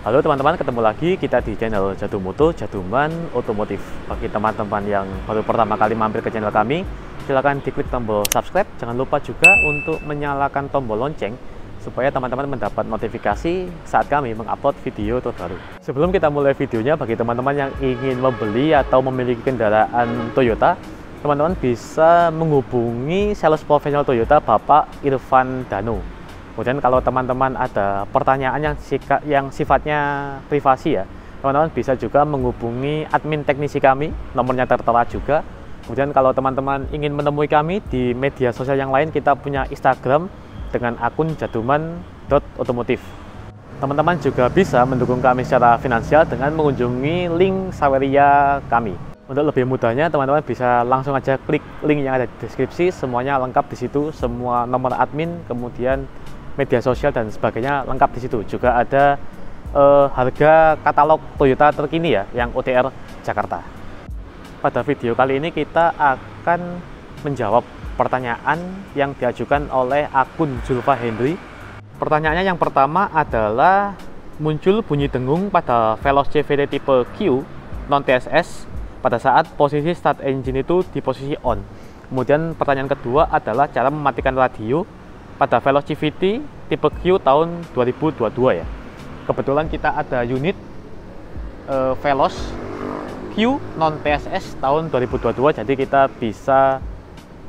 Halo teman-teman, ketemu lagi kita di channel Jadumoto, Jaduman Otomotif. Bagi teman-teman yang baru pertama kali mampir ke channel kami, silahkan diklik tombol subscribe. Jangan lupa juga untuk menyalakan tombol lonceng supaya teman-teman mendapat notifikasi saat kami mengupload video terbaru. Sebelum kita mulai videonya, bagi teman-teman yang ingin membeli atau memiliki kendaraan Toyota, teman-teman bisa menghubungi sales profesional Toyota Bapak Irfan Danu. Kemudian kalau teman-teman ada pertanyaan yang sifatnya privasi ya, teman-teman bisa juga menghubungi admin teknisi kami, nomornya tertera juga. Kemudian kalau teman-teman ingin menemui kami di media sosial yang lain, kita punya Instagram dengan akun jaduman.otomotif. Teman-teman juga bisa mendukung kami secara finansial dengan mengunjungi link Saweria kami. Untuk lebih mudahnya, teman-teman bisa langsung aja klik link yang ada di deskripsi, semuanya lengkap di situ, semua nomor admin, kemudian media sosial dan sebagainya lengkap di situ. Juga ada harga katalog Toyota terkini ya, yang OTR Jakarta. Pada video kali ini kita akan menjawab pertanyaan yang diajukan oleh akun Zulfa Henry. Pertanyaannya yang pertama adalah, muncul bunyi dengung pada Veloz CVT tipe Q non TSS pada saat posisi start engine itu di posisi on. Kemudian pertanyaan kedua adalah cara mematikan radio pada Veloz CVT tipe Q tahun 2022 ya. Kebetulan kita ada unit Veloz Q non TSS tahun 2022, jadi kita bisa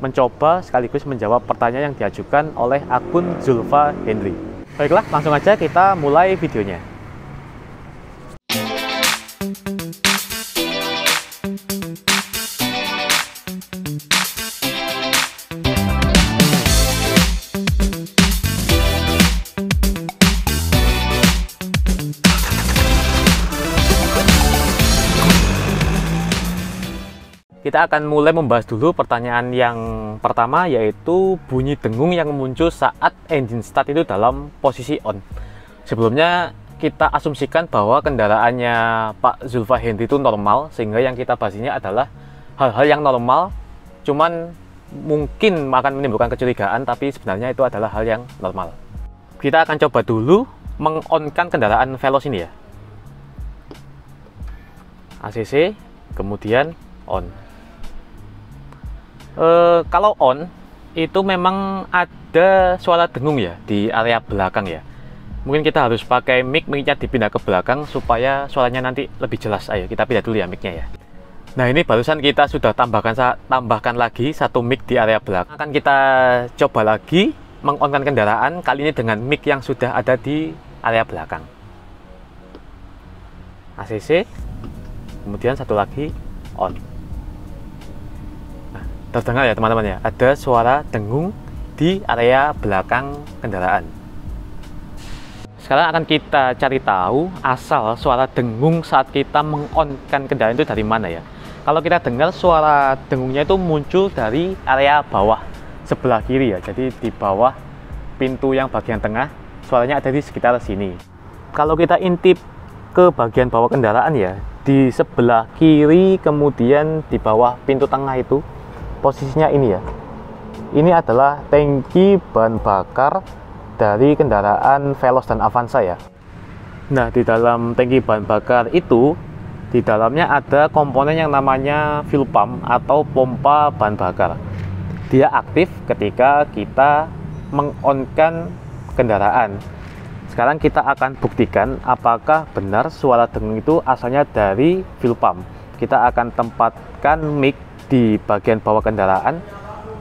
mencoba sekaligus menjawab pertanyaan yang diajukan oleh akun Zulfa Henry. Baiklah, langsung aja kita mulai videonya. Kita akan mulai membahas dulu pertanyaan yang pertama, yaitu bunyi dengung yang muncul saat engine start itu dalam posisi on. Sebelumnya kita asumsikan bahwa kendaraannya Pak Zulfa Henry itu normal, sehingga yang kita bahas ini adalah hal-hal yang normal, cuman mungkin akan menimbulkan kecurigaan, tapi sebenarnya itu adalah hal yang normal. Kita akan coba dulu meng-on-kan kendaraan Veloz ini ya. ACC, kemudian on. Kalau on itu memang ada suara dengung ya di area belakang ya. Mungkin kita harus pakai mic-nya dipindah ke belakang supaya suaranya nanti lebih jelas. Ayo kita pindah dulu ya mic-nya ya. Nah, ini barusan kita sudah tambahkan lagi satu mic di area belakang. Akan kita coba lagi meng-on-kan kendaraan, kali ini dengan mic yang sudah ada di area belakang. ACC, kemudian satu lagi on. Terdengar ya teman-teman ya, ada suara dengung di area belakang kendaraan. Sekarang akan kita cari tahu asal suara dengung saat kita meng-on-kan kendaraan itu dari mana ya. Kalau kita dengar suara dengungnya itu muncul dari area bawah sebelah kiri ya, jadi di bawah pintu yang bagian tengah, suaranya ada di sekitar sini. Kalau kita intip ke bagian bawah kendaraan ya, di sebelah kiri kemudian di bawah pintu tengah itu, posisinya ini ya, ini adalah tangki bahan bakar dari kendaraan Veloz dan Avanza ya. Nah, di dalam tangki bahan bakar itu, di dalamnya ada komponen yang namanya fuel pump atau pompa bahan bakar. Dia aktif ketika kita meng-on-kan kendaraan. Sekarang kita akan buktikan apakah benar suara dengung itu asalnya dari fuel pump. Kita akan tempatkan mic di bagian bawah kendaraan,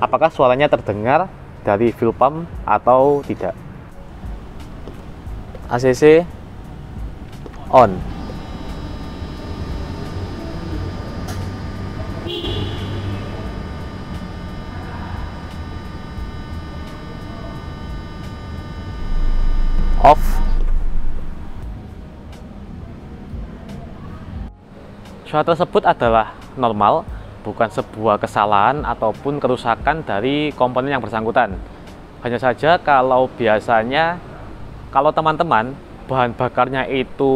apakah suaranya terdengar dari fuel pump atau tidak. ACC on. Off. Suara tersebut adalah normal, bukan sebuah kesalahan ataupun kerusakan dari komponen yang bersangkutan. Hanya saja kalau biasanya, kalau teman-teman bahan bakarnya itu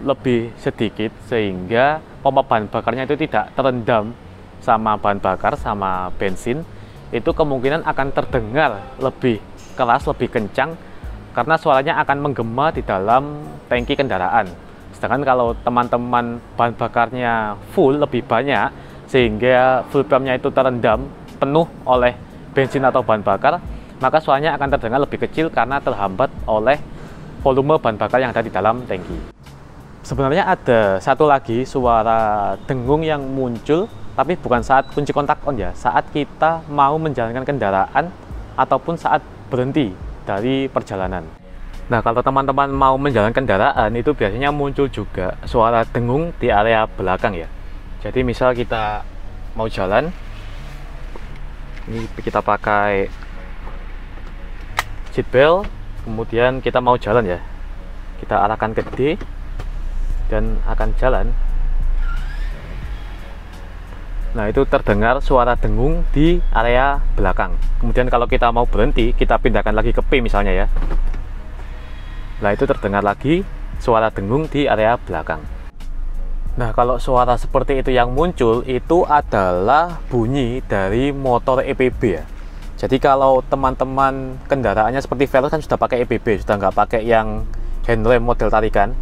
lebih sedikit, sehingga pompa bahan bakarnya itu tidak terendam sama bahan bakar, sama bensin, itu kemungkinan akan terdengar lebih keras, lebih kencang karena suaranya akan menggema di dalam tangki kendaraan. Sedangkan kalau teman-teman bahan bakarnya full, lebih banyak, sehingga fuel pumpnya itu terendam penuh oleh bensin atau bahan bakar, maka suaranya akan terdengar lebih kecil karena terhambat oleh volume bahan bakar yang ada di dalam tangki. Sebenarnya ada satu lagi suara dengung yang muncul, tapi bukan saat kunci kontak on ya, saat kita mau menjalankan kendaraan ataupun saat berhenti dari perjalanan. Nah, kalau teman-teman mau menjalankan kendaraan itu biasanya muncul juga suara dengung di area belakang ya. Jadi misal kita mau jalan, ini kita pakai seat belt, kemudian kita mau jalan ya, kita arahkan ke D dan akan jalan. Nah, itu terdengar suara dengung di area belakang. Kemudian kalau kita mau berhenti, kita pindahkan lagi ke P misalnya ya. Nah, itu terdengar lagi suara dengung di area belakang. Nah, kalau suara seperti itu yang muncul, itu adalah bunyi dari motor EPB ya. Jadi kalau teman-teman kendaraannya seperti Veloz kan sudah pakai EPB, sudah nggak pakai yang handrem model tarikan.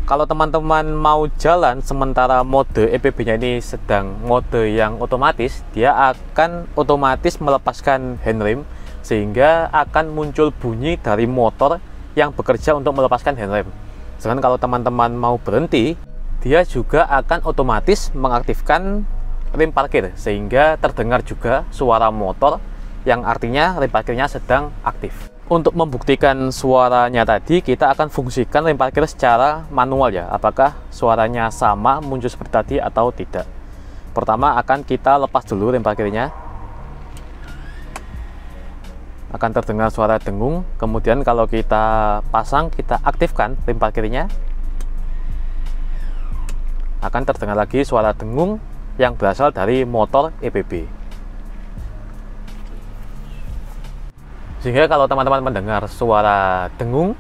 Kalau teman-teman mau jalan sementara mode EPB-nya ini sedang mode yang otomatis, dia akan otomatis melepaskan handrem, sehingga akan muncul bunyi dari motor yang bekerja untuk melepaskan handrem. Sedangkan kalau teman-teman mau berhenti, dia juga akan otomatis mengaktifkan rem parkir, sehingga terdengar juga suara motor yang artinya rem parkirnya sedang aktif. Untuk membuktikan suaranya tadi, kita akan fungsikan rem parkir secara manual ya, apakah suaranya sama muncul seperti tadi atau tidak. Pertama akan kita lepas dulu rem parkirnya, akan terdengar suara dengung. Kemudian kalau kita pasang, kita aktifkan rem parkirnya, akan terdengar lagi suara dengung yang berasal dari motor EPB. Sehingga kalau teman-teman mendengar suara dengung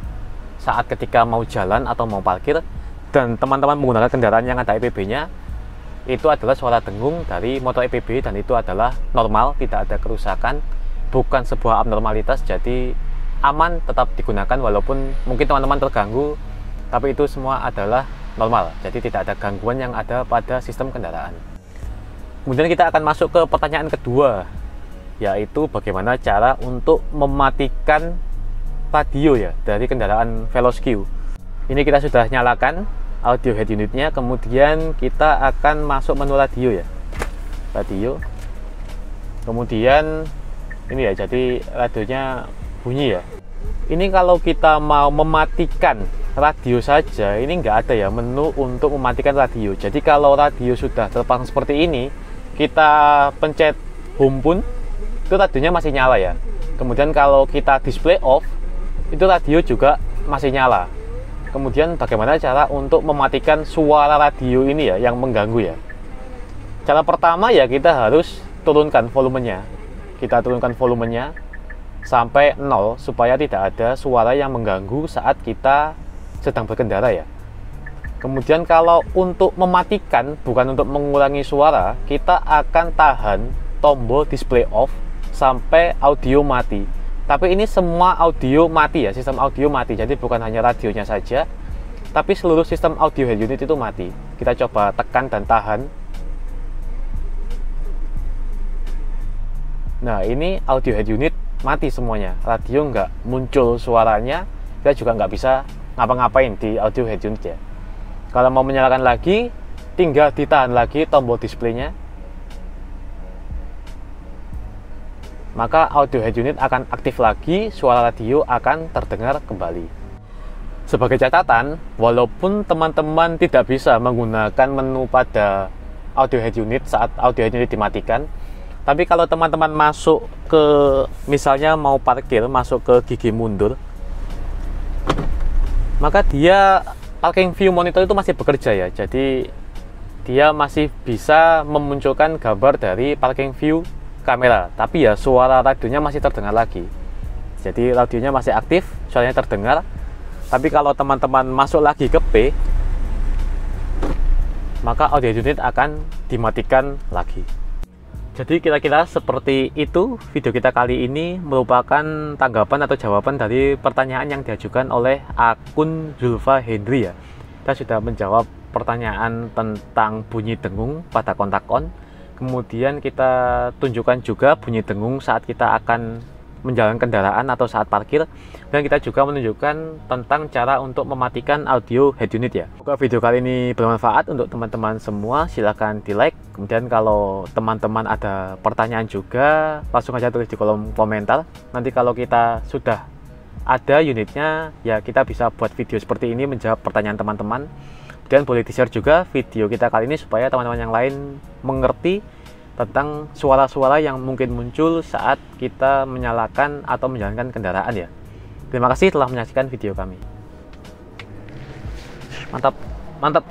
saat ketika mau jalan atau mau parkir, dan teman-teman menggunakan kendaraan yang ada EPB-nya, itu adalah suara dengung dari motor EPB, dan itu adalah normal, tidak ada kerusakan, bukan sebuah abnormalitas. Jadi aman, tetap digunakan walaupun mungkin teman-teman terganggu, tapi itu semua adalah normal. Jadi tidak ada gangguan yang ada pada sistem kendaraan. Kemudian kita akan masuk ke pertanyaan kedua, yaitu bagaimana cara untuk mematikan radio ya dari kendaraan Veloz Q. Ini kita sudah nyalakan audio head unitnya, kemudian kita akan masuk menu radio ya, radio. Kemudian ini ya, jadi radionya bunyi ya. Ini kalau kita mau mematikan radio saja, ini nggak ada ya menu untuk mematikan radio. Jadi kalau radio sudah terpasang seperti ini, kita pencet home pun itu radionya masih nyala ya. Kemudian kalau kita display off, itu radio juga masih nyala. Kemudian bagaimana cara untuk mematikan suara radio ini ya yang mengganggu ya? Cara pertama ya, kita harus turunkan volumenya. Kita turunkan volumenya sampai 0 supaya tidak ada suara yang mengganggu saat kita sedang berkendara ya. Kemudian kalau untuk mematikan, bukan untuk mengurangi suara, kita akan tahan tombol display off sampai audio mati. Tapi ini semua audio mati ya, sistem audio mati. Jadi bukan hanya radionya saja, tapi seluruh sistem audio head unit itu mati. Kita coba tekan dan tahan. Nah, ini audio head unit mati semuanya, radio nggak muncul suaranya, kita juga nggak bisa ngapa-ngapain di audio head unit ya. Kalau mau menyalakan lagi, tinggal ditahan lagi tombol displaynya, maka audio head unit akan aktif lagi, suara radio akan terdengar kembali. Sebagai catatan, walaupun teman-teman tidak bisa menggunakan menu pada audio head unit saat audio head unit dimatikan, tapi kalau teman-teman masuk ke, misalnya mau parkir, masuk ke gigi mundur, maka dia parking view monitor itu masih bekerja ya. Jadi dia masih bisa memunculkan gambar dari parking view kamera, tapi ya suara radionya masih terdengar lagi. Jadi radionya masih aktif, suaranya terdengar. Tapi kalau teman-teman masuk lagi ke P, maka audio unit akan dimatikan lagi. Jadi kira-kira seperti itu video kita kali ini, merupakan tanggapan atau jawaban dari pertanyaan yang diajukan oleh akun Zulfa Hendri ya. Kita sudah menjawab pertanyaan tentang bunyi dengung pada kontak on. Kemudian kita tunjukkan juga bunyi dengung saat kita akan menjalankan kendaraan atau saat parkir, dan kita juga menunjukkan tentang cara untuk mematikan audio head unit ya. Semoga video kali ini bermanfaat untuk teman-teman semua. Silahkan di like, kemudian kalau teman-teman ada pertanyaan juga langsung aja tulis di kolom komentar. Nanti kalau kita sudah ada unitnya ya, kita bisa buat video seperti ini menjawab pertanyaan teman-teman. Dan boleh di-share juga video kita kali ini supaya teman-teman yang lain mengerti tentang suara-suara yang mungkin muncul saat kita menyalakan atau menjalankan kendaraan ya. Terima kasih telah menyaksikan video kami. Mantap, mantap.